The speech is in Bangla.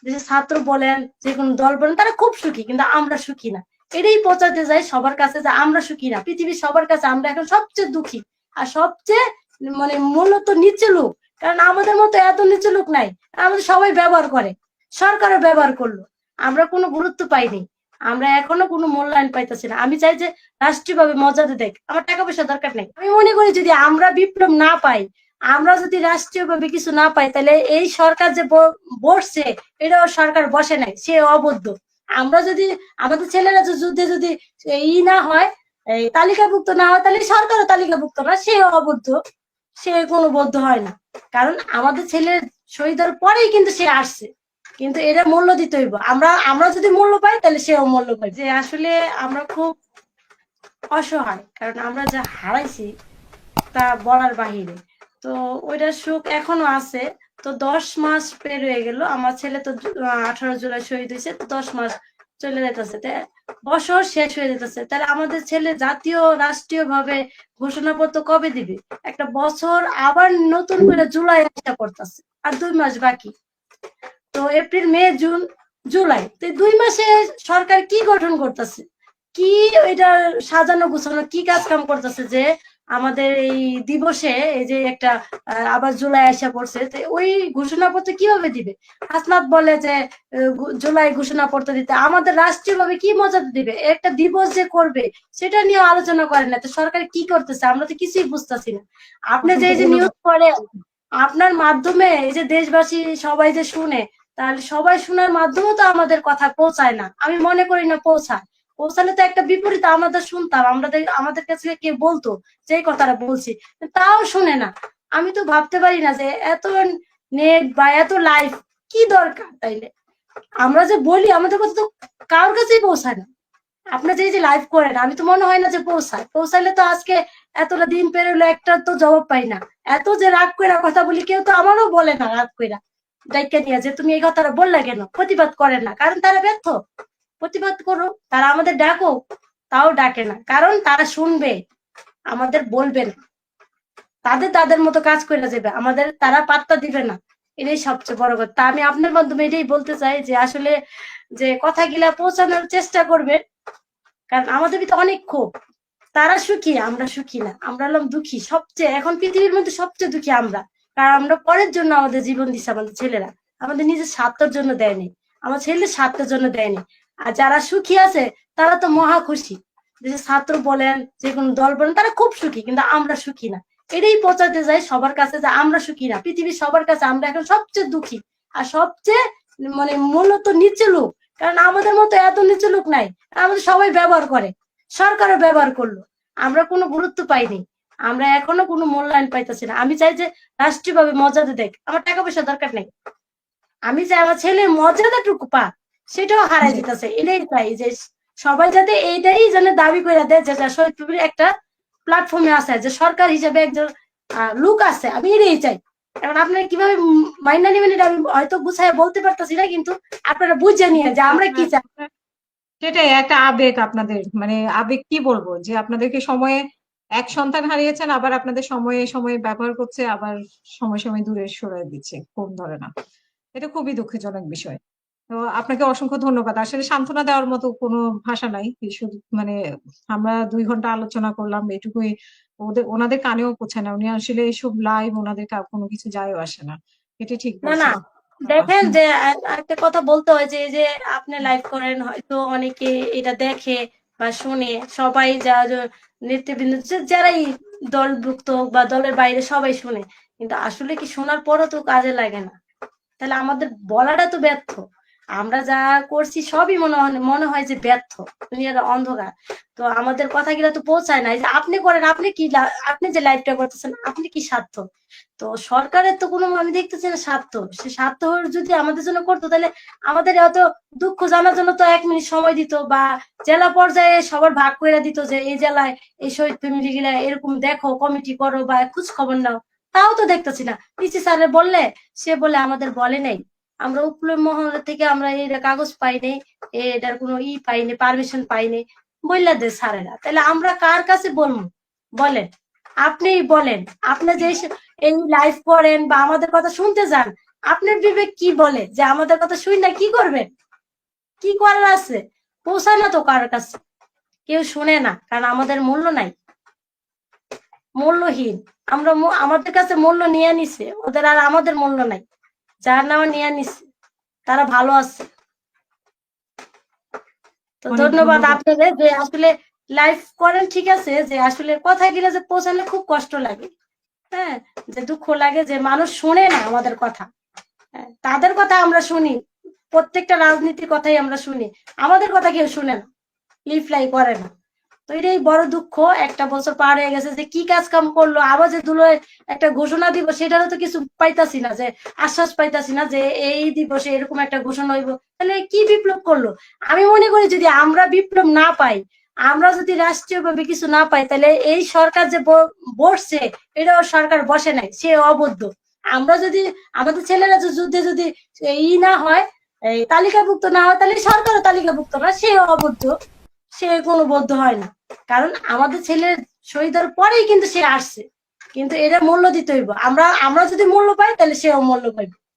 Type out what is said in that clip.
যে ছাত্র বলেন, যে কোনো দল বলেন, তারা খুব সুখী, কিন্তু আমরা সুখী না। এটাই পৌঁছাতে যাই সবার কাছে যে আমরা সুখী না, পৃথিবীর সবার কাছে আমরা এখন সবচেয়ে দুঃখী আর সবচেয়ে মূলত নিচে লোক। কারণ আমাদের মতো এত নিচে লোক নাই, আমাদের সবাই ব্যবহার করে, সরকারও ব্যবহার করলো, আমরা কোনো গুরুত্ব পাইনি, আমরা এখনো কোনো মূল্যায়ন পাইতেছি না। আমি চাই যে রাষ্ট্রীয়ভাবে মর্যাদা দেখ, আমার টাকা পয়সা দরকার নেই। আমি মনে করি যদি আমরা বিপ্লব না পাই, আমরা যদি রাষ্ট্রীয়ভাবে কিছু না পাই, তাহলে এই সরকার যে বসছে, এটাও সরকার বসে নাই, সে অবদ্ধ। আমরা যদি আমাদের ছেলেরা যুদ্ধে যদি ই না হয়, এই তালিকাভুক্ত না হয়, তাহলে সরকারও তালিকাভুক্ত না, সে অবদ্ধ, সে কোনো বদ্ধ হয় না। কারণ আমাদের ছেলে শহীদ হওয়ার পরেই কিন্তু সে আসছে, কিন্তু এটা মূল্য দিতে হইব। আমরা আমরা যদি মূল্য পাই, তাহলে সেও মূল্য পাই। যে আসলে আমরা খুব অসহায়, কারণ আমরা যা হারাইছি তা বলার বাহিরে। তো ওইটার সুখ এখনো আছে। তো 10 মাস পের হয়ে গেল, আমার ছেলে তো 18 জুলাই শহীদ হয়েছে, তো 10 মাস চলে যেতেছে, বছর শেষ হয়ে যেতেছে। তাহলে আমাদের ছেলে জাতীয় রাষ্ট্রীয় ভাবে ঘোষণাপত্র কবে দিবে? একটা বছর আবার নতুন করে জুলাই আসা পড়তেছে, আর 2 মাস বাকি। তো এপ্রিল, মে, জুন, জুলাই, তো 2 মাসে সরকার কি গঠন করতেছে, কি এটা সাজানো গুছানো কি কাজ কাম করতেছে যে আমাদের এই দিবসে এই যে একটা আবার জুলাই আসা পড়ছে, ওই ঘোষণাপত্র কিভাবে দিবে? হাসনাত বলে যে জুলাই ঘোষণাপত্র দিতে, আমাদের রাষ্ট্রীয় ভাবে কি মর্যাদা দিবে? একটা দিবস যে করবে সেটা নিয়ে আলোচনা করেন না, তো সরকার কি করতেছে আমরা তো কিছুই বুঝতেছি না। আপনি যে এই যে নিউজ করে, আপনার মাধ্যমে এই যে দেশবাসী সবাই যে শুনে, তাহলে সবাই শোনার মাধ্যমে তো আমাদের কথা পৌঁছায় না, আমি মনে করি না পৌঁছায়। পৌঁছালে তো একটা বিপরীত আমাদের শুনতাম, আমাদের কাছে কে বলতো যে কথাটা বলছি, তাও শুনে না। আমি তো ভাবতে পারি না যে এত নেট বা এত লাইভ কি দরকার, তাইলে আমরা যে বলি আমাদের কথা তো কারোর কাছেই পৌঁছায় না। আপনার যে লাইভ করেন, আমি তো মনে হয় না যে পৌঁছাইলে তো আজকে এতটা দিন পেরোলো একটা তো জবাব পাই না। এত যে রাগ কইরা কথা বলি, কেউ তো আমারও বলে না রাগ কইরা ডাইকা নিয়ে যে তুমি এই কথাটা বললা কেন, প্রতিবাদ করেন না, কারণ তারা ব্যর্থ। প্রতিবাদ করো, তারা আমাদের ডাকো, তাও ডাকে না, কারণ তারা শুনবে, আমাদের বলবে না, তাদের তাদের মতো কাজ করে যাবে, আমাদের তারা পাত্তা দিবে না। এটাই সবচেয়ে বড় কথা। আমি আপনার মাধ্যমে এটাই বলতে চাই যে আসলে যে কথাগুলা পৌঁছানোর চেষ্টা করবে, কারণ আমাদের ভিতরে অনেক ক্ষোভ। তারা সুখী, আমরা সুখী না, আমরা হলাম দুঃখী সবচেয়ে, এখন পৃথিবীর মধ্যে সবচেয়ে দুঃখী আমরা। কারণ আমরা পরের জন্য আমাদের জীবন দিচ্ছে, আমাদের ছেলেরা আমাদের নিজের স্বার্থের জন্য দেয়নি, আমার ছেলের স্বার্থের জন্য দেয়নি। আর যারা সুখী আছে তারা তো মহা খুশি। যে ছাত্র বলেন, যে কোনো দল বলেন, তারা খুব সুখী, কিন্তু আমরা সুখী না। এটাই পৌঁছাতে যাই সবার কাছে যে আমরা সুখী না, পৃথিবীর সবার কাছে আমরা এখন সবচেয়ে দুঃখী আর সবচেয়ে মূলত নিচে লোক। কারণ আমাদের মতো এত নিচে লোক নাই, আমাদের সবাই ব্যবহার করে, সরকারও ব্যবহার করলো, আমরা কোনো গুরুত্ব পাইনি, আমরা এখনো কোনো মূল্যায়ন পাইতেছি না। আমি চাই যে রাষ্ট্রীয়ভাবে মর্যাদা দেখ, আমার টাকা পয়সা দরকার নেই, আমি চাই আমার ছেলে মর্যাদাটুকু পাক, সেটাও হারাই দিতেছে। এটাই চাই যে সবাই যাতে এইটাই যেন দাবি করে দেয় যে শহীদপুরের একটা প্ল্যাটফর্মে আছে, যে সরকার হিসেবে একজন লোক আছে, আমি এটাই চাই। এখন আপনারা কিভাবে মাইনা নেবেন এটা আমি হয়তো গুছায় বলতে পারতেছি না, কিন্তু আপনারা বুঝে নিয়ে যে আমরা কি চাই। সেটাই একটা আবেগ আপনাদের, মানে আবেগ কি বলবো, যে আপনাদেরকে সময়ে এক সন্তান হারিয়েছেন, আবার আপনাদের সময়ে সময়ে ব্যবহার করছে, আবার সময় সময় দূরে সরে দিচ্ছে, ফোন ধরে না। এটা খুবই দুঃখজনক বিষয়। তো আপনাকে অসংখ্য ধন্যবাদ। আসলে সান্ত্বনা দেওয়ার মতো কোনো ভাষা নাই, শুধু মানে আমরা 2 ঘন্টা আলোচনা করলাম, এটুকুই ওনাদের কানেও পৌঁছায় না। উনি আসলে এইসব লাইভ ওনাদের কোনো কিছু যায়ও আসে না। এটা ঠিক না না, বলছেন। দেখেন যে একটা কথা বলতে হয় যে এই যে আপনি লাইভ করেন, হয়তো অনেকে এটা দেখে বা শুনে, সবাই যা নেতৃবৃন্দ যারাই দলভুক্ত বা দলের বাইরে সবাই শুনে, কিন্তু আসলে কি শোনার পরও তো কাজে লাগে না, তাহলে আমাদের বলাটা তো ব্যর্থ। আমরা যা করছি সবই মনে হয় যে ব্যর্থ, দুনিয়ার অন্ধকার। তো আমাদের কথাগুলো তো পৌঁছায় না। এই যে আপনি করেন, আপনি কি আপনি যে লাইভটা করতেছেন, আপনি কি স্বার্থ? তো সরকারের তো কোনো আমি দেখতেছি না স্বার্থ। সে স্বার্থ যদি আমাদের জন্য করতো, তাহলে আমাদের এত দুঃখ জানার জন্য তো 1 মিনিট সময় দিত, বা জেলা পর্যায়ে সবার ভাগ করে দিত যে এই জেলায় এই শহীদ ফ্যামিলি গুলা এরকম দেখো, কমিটি করো বা খোঁজ খবর নাও। তাও তো দেখতেছি না। পিসি স্যারে বললে, সে বলে আমাদের বলে নাই, আমরা উপলব্ধ মহল থেকে আমরা এই কাগজ পাইনি, এটার কোনো পাইনি, পারমিশন পাইনি, বললা দে স্যারেরা। তাহলে আমরা কার কাছে বলবো বলেন? আপনিই বলেন। আপনি যে এই লাইভ করেন বা আমাদের কথা শুনতে যান, আপনার বিবেক কি বলে যে আমাদের কথা শুই না কি করবেন? কি করার আছে? পৌঁছায় না তো কারোর কাছে, কেউ শুনে না, কারণ আমাদের মূল্য নাই, মূল্যহীন। আমরা আমাদের কাছে মূল্য নিয়ে নিছে, ওদের আর আমাদের মূল্য নাই। যার নামে নিয়ে নিছে তারা ভালো আছে। তো অনেক ধন্যবাদ ধন্যবাদ। আপনাদের যে আসলে লাইভ করেন, ঠিক আছে, যে আসলে কথা গিলা যে পৌঁছালে খুব কষ্ট লাগে। হ্যাঁ, যে দুঃখ লাগে যে মানুষ শুনে না আমাদের কথা। হ্যাঁ, তাদের কথা আমরা শুনি, প্রত্যেকটা রাজনীতির কথাই আমরা শুনি, আমাদের কথা কেউ শুনে না, রিপ্লাই করে না। তো এটাই বড় দুঃখ। একটা বছর পার হয়ে গেছে, যে কি কাজ কাম করলো, আবার যে দুলোয় একটা ঘোষণা দিব সেটারও তো কিছু পাইতাছি না, যে আশ্বাস পাইতাছি না যে এই দিবসে এরকম একটা ঘোষণা হইব। তাহলে কি বিপ্লব করলো? আমি মনে করি যদি আমরা বিপ্লব না পাই, আমরা যদি রাষ্ট্রীয়ভাবে কিছু না পাই, তাহলে এই সরকার যে বসছে, এটাও সরকার বসে নাই, সে অবদ্ধ। আমরা যদি আমাদের ছেলেরা যুদ্ধে যদি না হয়, এই তালিকাভুক্ত না হয়, তাহলে সরকারও তালিকাভুক্ত না, সে অবদ্ধ, সে কোনো বদ্ধ হয় না। কারণ আমাদের ছেলের শহীদের পরেই কিন্তু সে আসছে, কিন্তু এটা মূল্য দিতে হইব। আমরা আমরা যদি মূল্য পাই, তাহলে সেও মূল্য পাইবে।